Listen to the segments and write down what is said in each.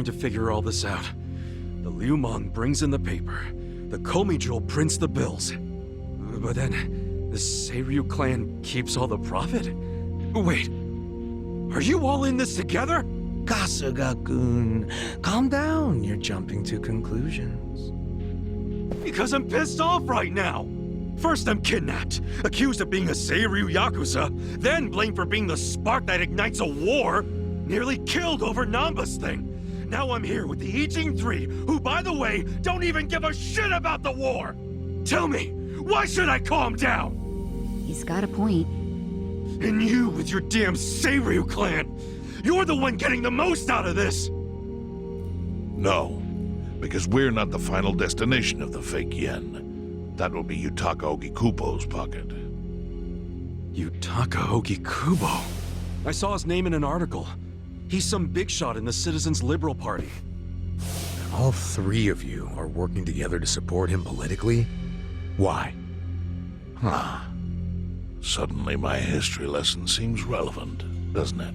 trying to figure all this out. The Liu Meng brings in the paper. The Komi Jewel prints the bills. But then, the Seiryu clan keeps all the profit? Wait, are you all in this together? Kasuga-kun, calm down. You're jumping to conclusions. Because I'm pissed off right now. First I'm kidnapped, accused of being a Seiryu Yakuza, then blamed for being the spark that ignites a war, nearly killed over Namba's thing. Now I'm here with the Ijing Three, who, by the way, don't even give a shit about the war! Tell me, why should I calm down? He's got a point. And you with your damn Seiryu clan! You're the one getting the most out of this! No, because we're not the final destination of the fake yen. That will be Yutaka Ogikubo's pocket. Yutaka Ogikubo? I saw his name in an article. He's some big shot in the Citizens Liberal Party. All three of you are working together to support him politically? Why? Huh. Suddenly my history lesson seems relevant, doesn't it?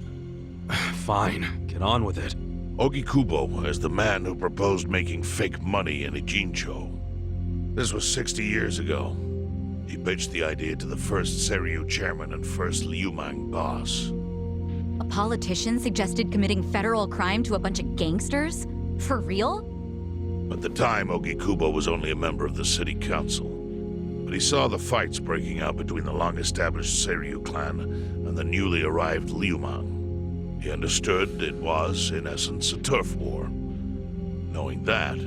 Fine, get on with it. Ogikubo is the man who proposed making fake money in Ijincho. This was 60 years ago. He pitched the idea to the first Seiryu chairman and first Liu Meng boss. A politician suggested committing federal crime to a bunch of gangsters? For real? At the time, Ogikubo was only a member of the city council. But he saw the fights breaking out between the long-established Seiryu clan and the newly arrived Liu Meng. He understood it was, in essence, a turf war. Knowing that,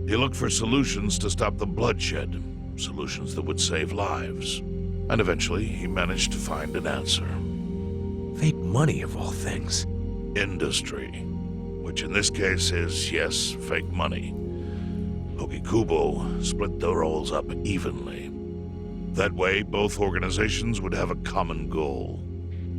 he looked for solutions to stop the bloodshed, solutions that would save lives. And eventually, he managed to find an answer. Fake money, of all things. Industry. Which in this case is, yes, fake money. Ogikubo split the roles up evenly. That way, both organizations would have a common goal.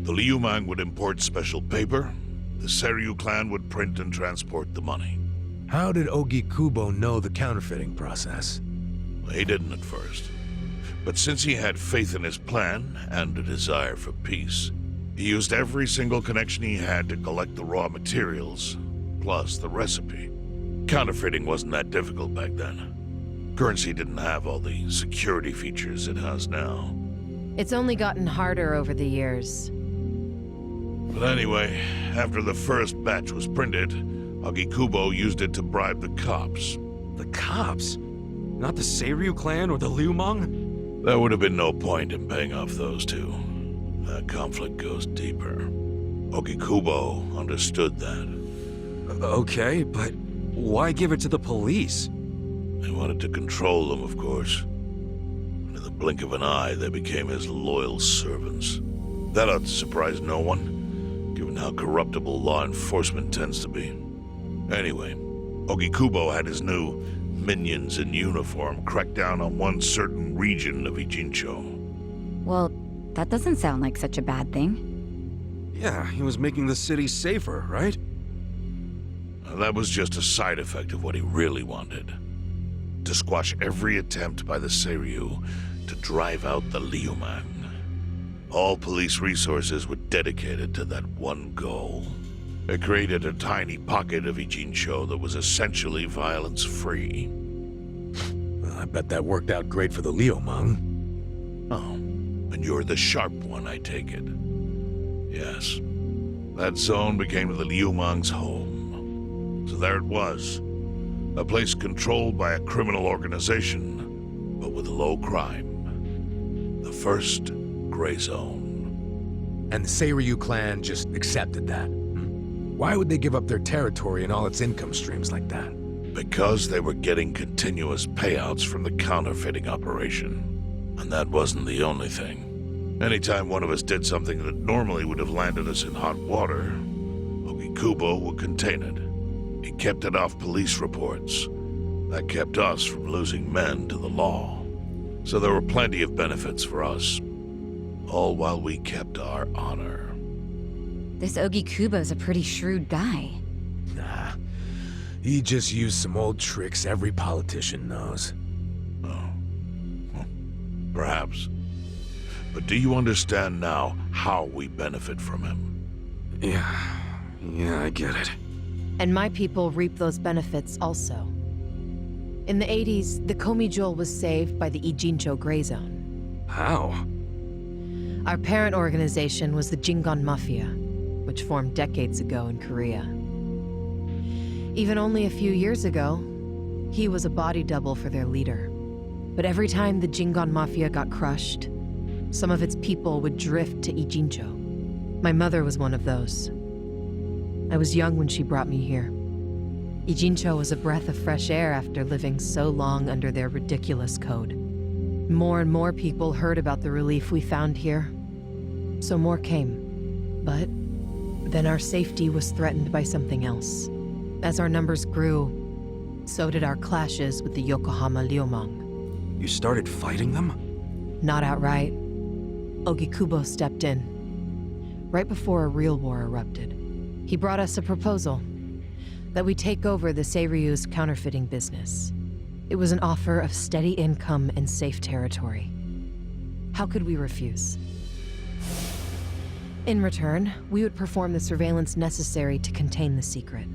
The Liu Meng would import special paper, the Seiryu clan would print and transport the money. How did Ogikubo know the counterfeiting process? He didn't at first. But since he had faith in his plan and a desire for peace, he used every single connection he had to collect the raw materials, plus the recipe. Counterfeiting wasn't that difficult back then. Currency didn't have all the security features it has now. It's only gotten harder over the years. But anyway, after the first batch was printed, Ogikubo used it to bribe the cops. The cops? Not the Seiryu clan or the Liu Meng? There would have been no point in paying off those two. That conflict goes deeper. Ogikubo understood that. Okay, but why give it to the police? He wanted to control them, of course. And in the blink of an eye, they became his loyal servants. That ought to surprise no one, given how corruptible law enforcement tends to be. Anyway, Ogikubo had his new minions in uniform crack down on one certain region of Ijincho. Well, that doesn't sound like such a bad thing. Yeah, he was making the city safer, right? That was just a side effect of what he really wanted. To squash every attempt by the Seiryu to drive out the Liu Meng. All police resources were dedicated to that one goal. It created a tiny pocket of Ijincho that was essentially violence-free. Well, I bet that worked out great for the Liu Meng. Oh, and you're the sharp one, I take it. Yes. That zone became the Liu Meng's home. So there it was. A place controlled by a criminal organization, but with low crime. The first gray zone. And the Seiryu clan just accepted that. Why would they give up their territory and all its income streams like that? Because they were getting continuous payouts from the counterfeiting operation. And that wasn't the only thing. Anytime one of us did something that normally would have landed us in hot water, Ogikubo would contain it. He kept it off police reports. That kept us from losing men to the law. So there were plenty of benefits for us. All while we kept our honor. This Ogikubo's a pretty shrewd guy. Nah, he just used some old tricks every politician knows. Oh. Perhaps. But do you understand now how we benefit from him? Yeah, I get it. And my people reap those benefits also. In the 80s, the Komi Jewel was saved by the Ijincho Gray Zone. How? Our parent organization was the Jingon Mafia, which formed decades ago in Korea. Even only a few years ago, he was a body double for their leader. But every time the Jingon Mafia got crushed, some of its people would drift to Ijincho. My mother was one of those. I was young when she brought me here. Ijincho was a breath of fresh air after living so long under their ridiculous code. More and more people heard about the relief we found here, so more came. But then our safety was threatened by something else. As our numbers grew, so did our clashes with the Yokohama Liumang. You started fighting them? Not outright. Ogikubo stepped in, right before a real war erupted. He brought us a proposal, that we take over the Seiryu's counterfeiting business. It was an offer of steady income and safe territory. How could we refuse? In return, we would perform the surveillance necessary to contain the secret.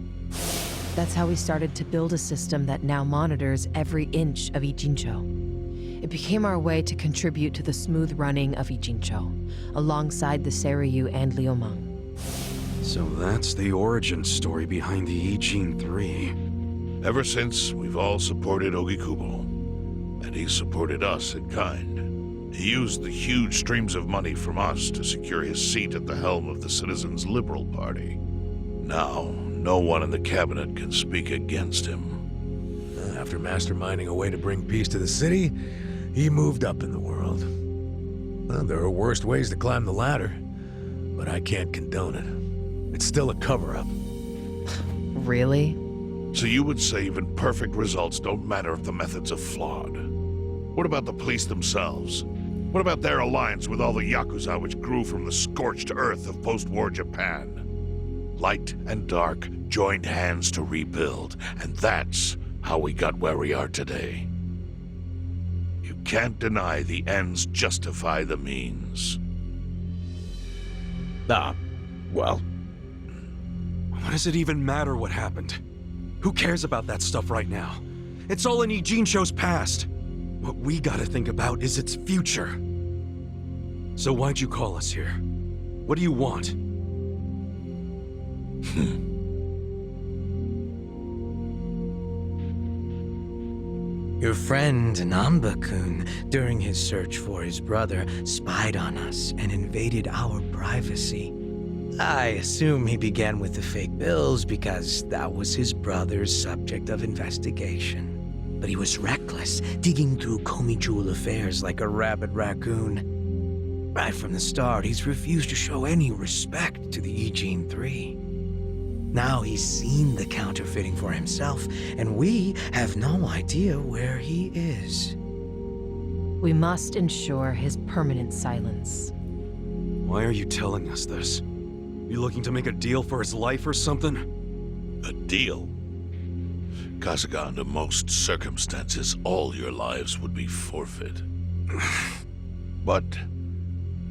That's how we started to build a system that now monitors every inch of Ijincho. It became our way to contribute to the smooth running of Ijincho, alongside the Seiryu and Liumang. So that's the origin story behind the Ijin 3. Ever since, we've all supported Ogikubo, and he supported us in kind. He used the huge streams of money from us to secure his seat at the helm of the Citizens' Liberal Party. Now, no one in the cabinet can speak against him. After masterminding a way to bring peace to the city, he moved up in the world. Well, there are worse ways to climb the ladder, but I can't condone it. It's still a cover-up. Really? So you would say even perfect results don't matter if the methods are flawed? What about the police themselves? What about their alliance with all the Yakuza which grew from the scorched earth of post-war Japan? Light and dark joined hands to rebuild, and that's how we got where we are today. You can't deny the ends justify the means. Well, What does it even matter what happened? Who cares about that stuff right now? It's all in Ijincho's past. What we gotta think about is its future. So why'd you call us here? What do you want? your friend Namba-kun, during his search for his brother, spied on us and invaded our privacy. I assume he began with the fake bills because that was his brother's subject of investigation. But he was reckless, digging through Komi Jewel affairs like a rabid raccoon. Right from the start, he's refused to show any respect to the Ijin 3. Now he's seen the counterfeiting for himself, and we have no idea where he is. We must ensure his permanent silence. Why are you telling us this? You looking to make a deal for his life or something? A deal? Kasuga, under most circumstances, all your lives would be forfeit. But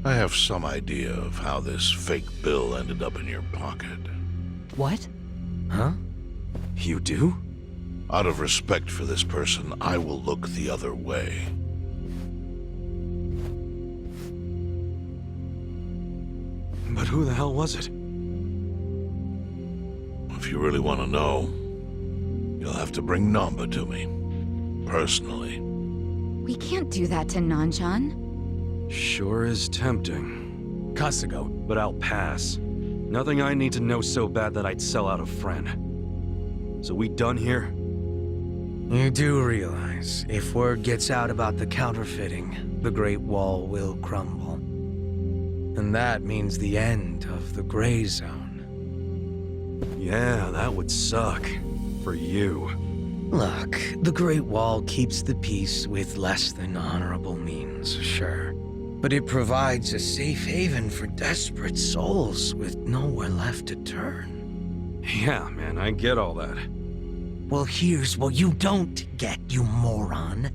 I have some idea of how this fake bill ended up in your pocket. What? Huh? You do? Out of respect for this person, I will look the other way. But who the hell was it? If you really want to know, you'll have to bring Namba to me. Personally. We can't do that to Nanchan. Sure is tempting. Kasuga, But I'll pass. Nothing I need to know so bad that I'd sell out a friend. So we done here? You do realize, if word gets out about the counterfeiting, the Great Wall will crumble. And that means the end of the Gray Zone. Yeah, that would suck. For you. Look, the Great Wall keeps the peace with less than honorable means, sure. But it provides a safe haven for desperate souls with nowhere left to turn. Yeah, man, I get all that. Well, here's what you don't get, you moron.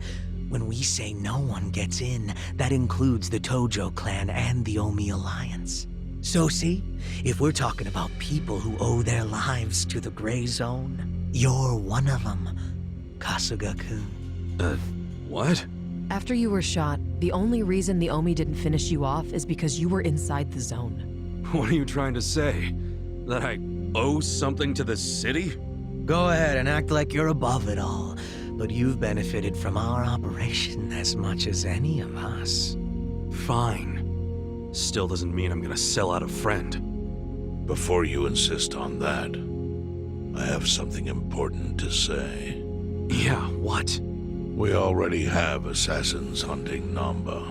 When we say no one gets in, that includes the Tojo clan and the Omi Alliance. So see, if we're talking about people who owe their lives to the Gray Zone, you're one of them, Kasuga-kun. What? After you were shot, the only reason the Omi didn't finish you off is because you were inside the zone. What are you trying to say? That I owe something to the city? Go ahead and act like you're above it all, but you've benefited from our operation as much as any of us. Fine. Still doesn't mean I'm gonna sell out a friend. Before you insist on that, I have something important to say. Yeah, what? We already have assassins hunting Namba.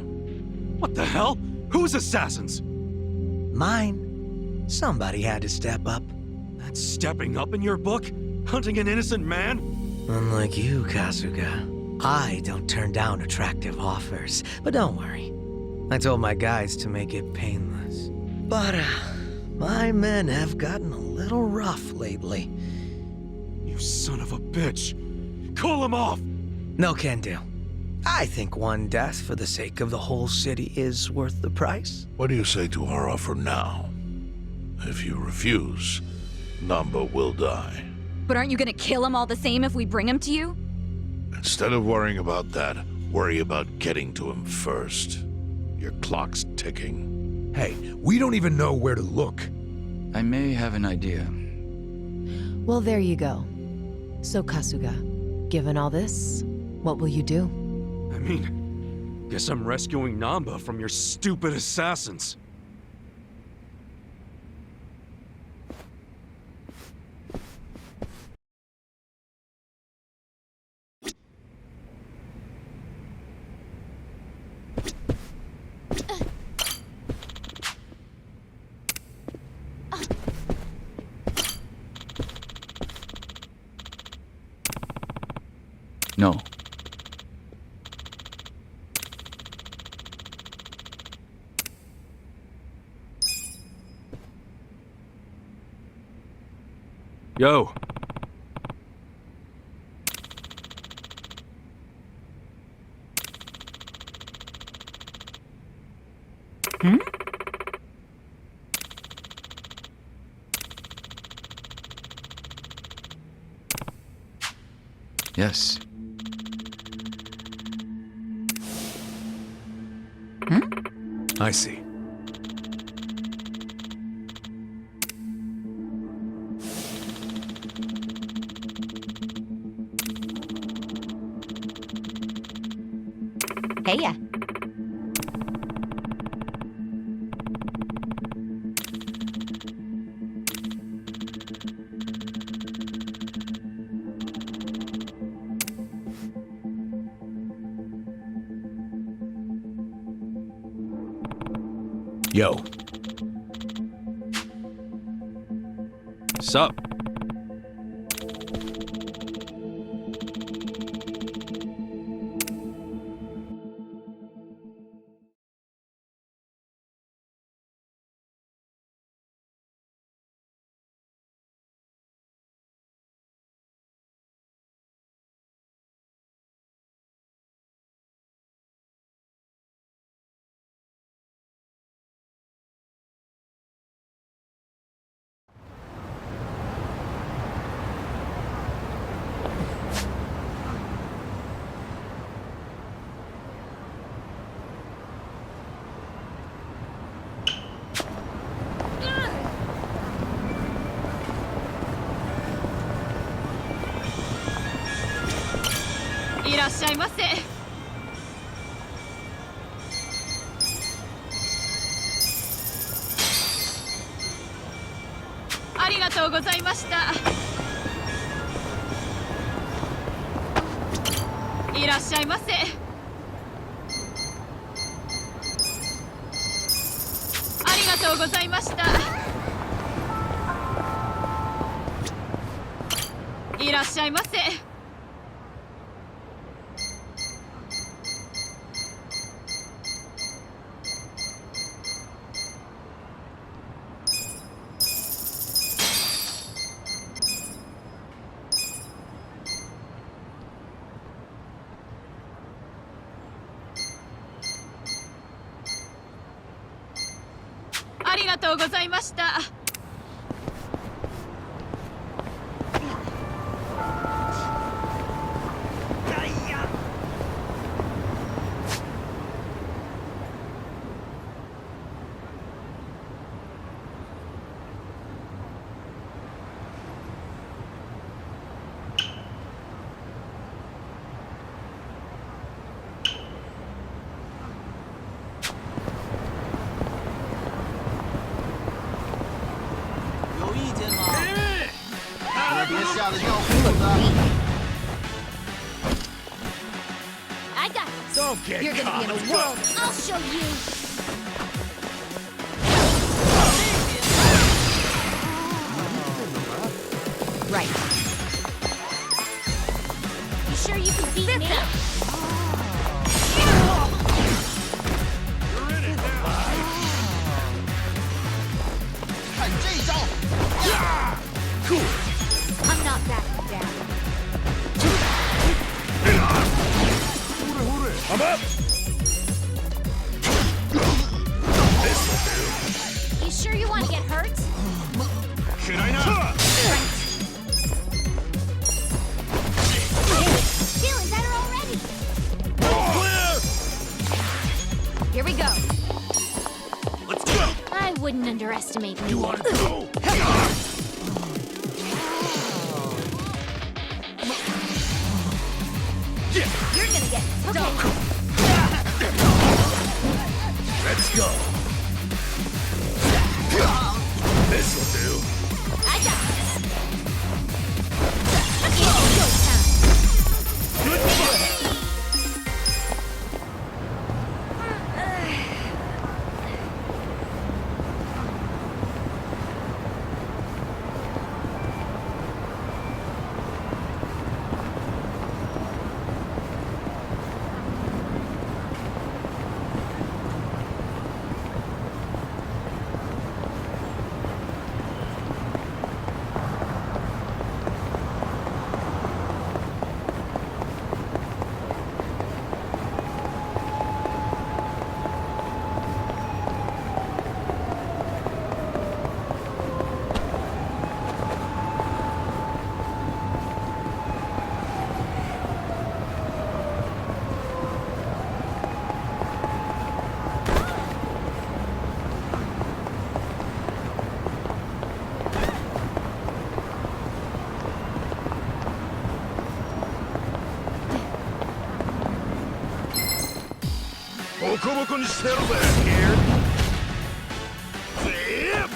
What the hell? Who's assassins? Mine. Somebody had to step up. That's stepping up in your book? Hunting an innocent man? Unlike you, Kasuga, I don't turn down attractive offers. But don't worry. I told my guys to make it painless. But, my men have gotten a little rough lately. You son of a bitch. Call him off! No can do. I think one death for the sake of the whole city is worth the price. What do you say to our offer now? If you refuse, Namba will die. But aren't you gonna kill him all the same if we bring him to you? Instead of worrying about that, worry about getting to him first. Your clock's ticking. Hey, we don't even know where to look. I may have an idea. Well, there you go. So, Kasuga, given all this, what will you do? I mean, guess I'm rescuing Namba from your stupid assassins. No. Yo. Yes. I see. Hey ya. Yo, Sup? とうございました。I got this. Don't get You're gonna be in a world. I'll show you. Right. You sure you can beat me? You're in it now. Cool. I'm not backing down. I'm up. This'll do. You sure you want to get hurt? Should I not? Feeling better already. Clear. Here we go. Let's go. I wouldn't underestimate me. You want to go? You're gonna get stuck. Let's go. This'll do. I got this. It's go time. Good fight. Scared? Zip!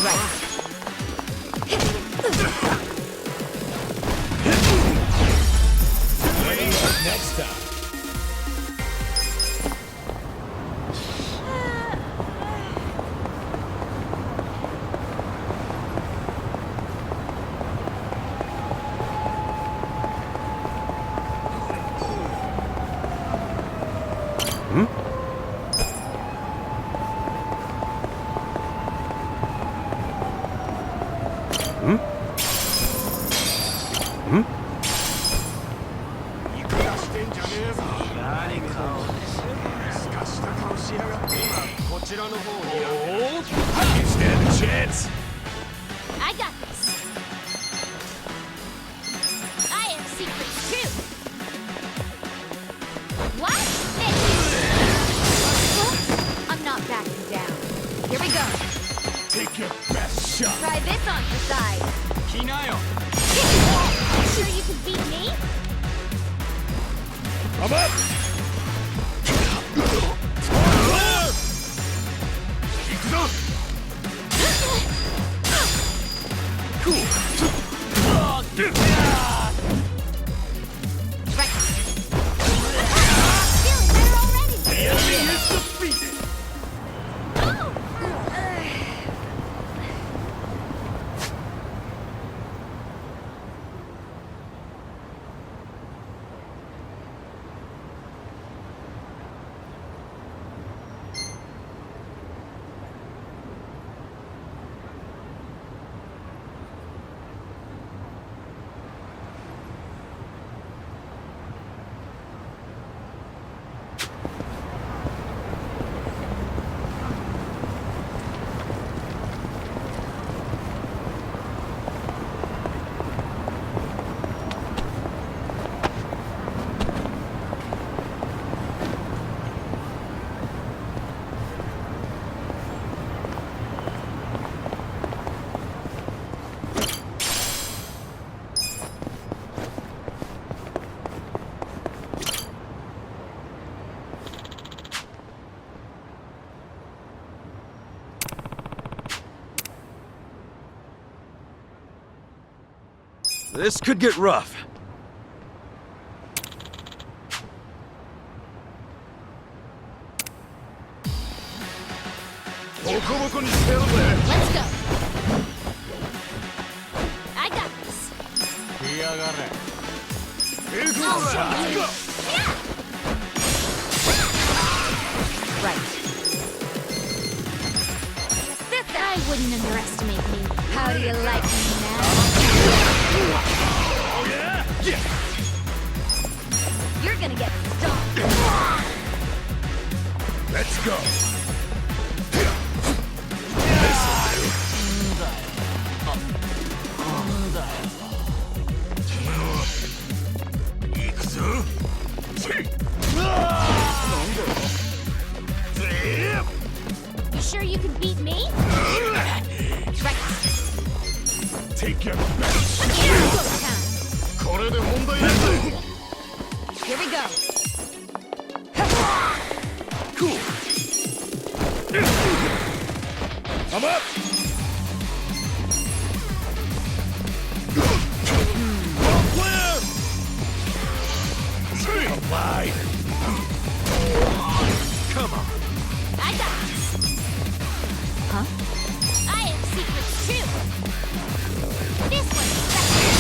Right. Next time. Stand a chance. I got this. I have secrets too. What? I'm not backing down. Here we go. Take your best shot. Try this on for size. Kinayo. Sure you can beat me? I'm up. Cool. Right. Feeling better already. The enemy is defeated. This could get rough. Let's go. I got this. I'll show you. Right. This guy wouldn't underestimate me. How do you like me now? Oh yeah? Yeah! You're gonna get stomped. Let's go. You sure you can beat me? Right. Take your best. Go time. Here we go. Cool. I'm up. Alive. Come on. I got this. Huh? I have secrets too. This one's special.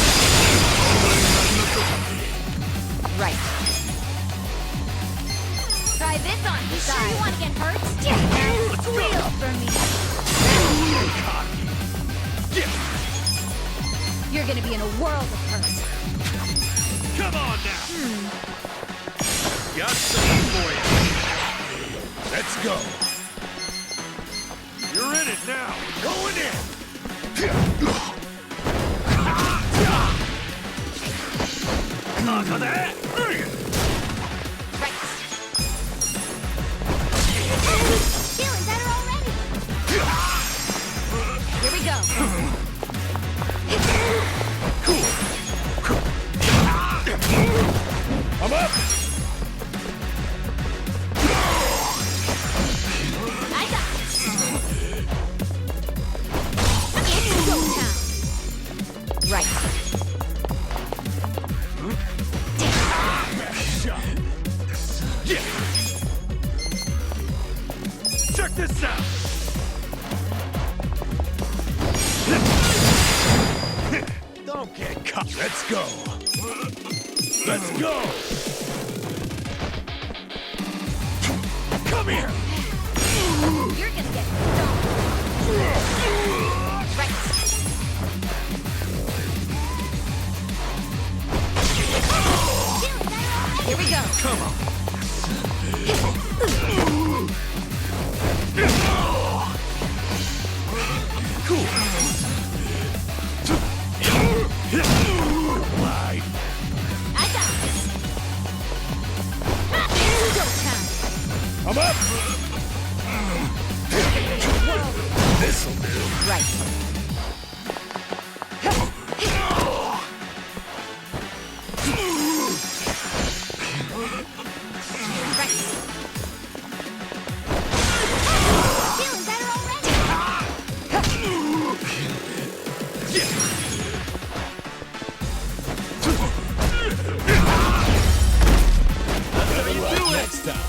Right. Try this on. You sure you want to get hurt? Yeah. Squeal for me. You're gonna be in a world of hurt. Come on now. Got something for you. Let's go. You're in it now. Going in. Look at that. Right. Feeling better already. Here we go. I'm up. I got this. It's go time. Right. Check this out. Don't get caught. Let's go. Let's go. Come here. You're gonna get stomped. Right. Here we go. Come on. Cool. Alive. I got this. It's go time. I'm up. This'll do. Right. Right. Feeling better already. Next time.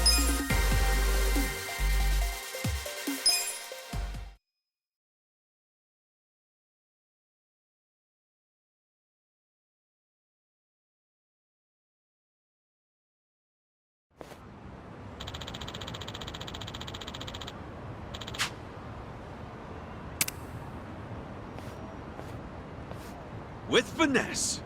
With finesse.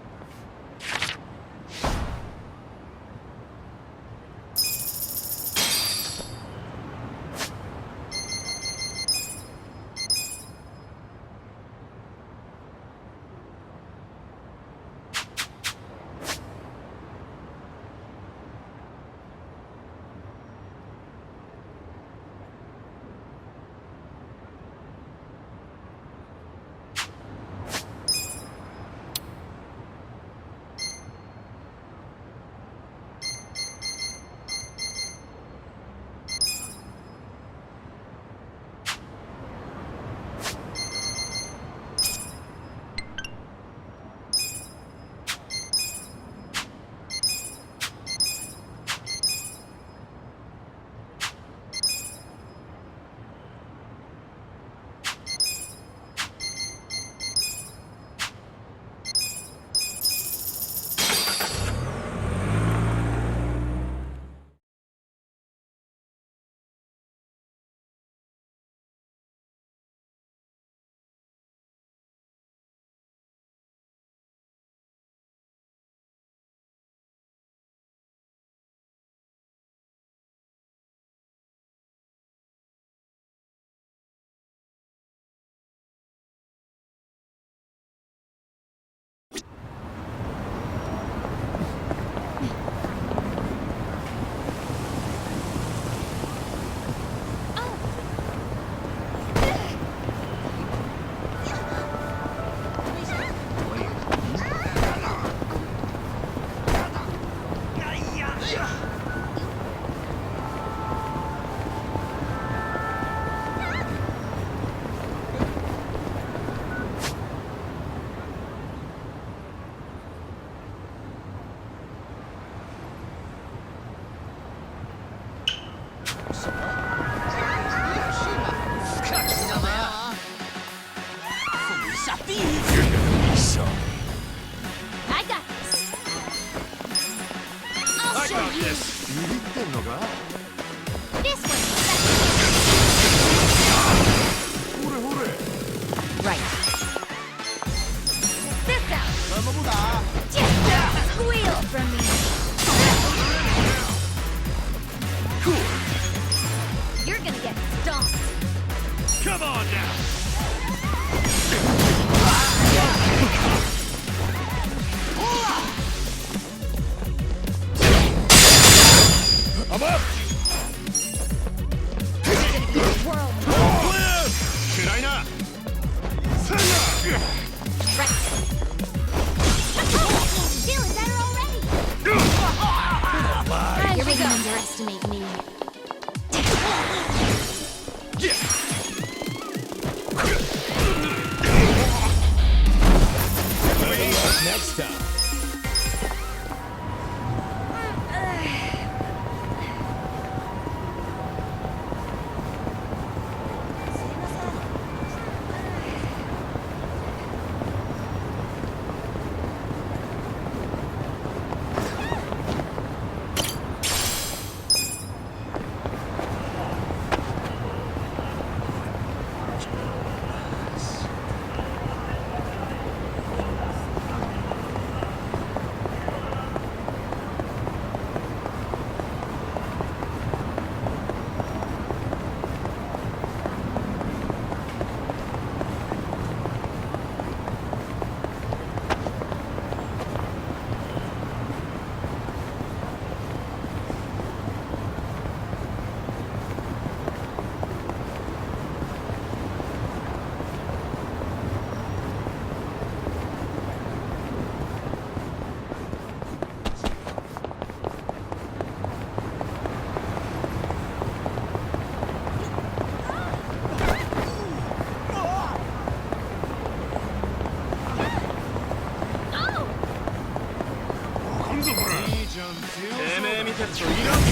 This one's right. This out. Just squeal from me. You're gonna get stomped. Come on now! I'm up! World. Clear! Shiraina! Right. Feeling better already. Here we go. Underestimate me. Next time.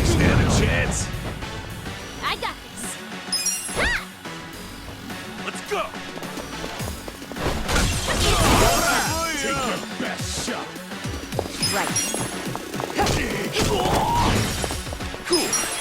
Stand a chance! I got this. Ha! Let's go! Take your best shot. Right. Cool!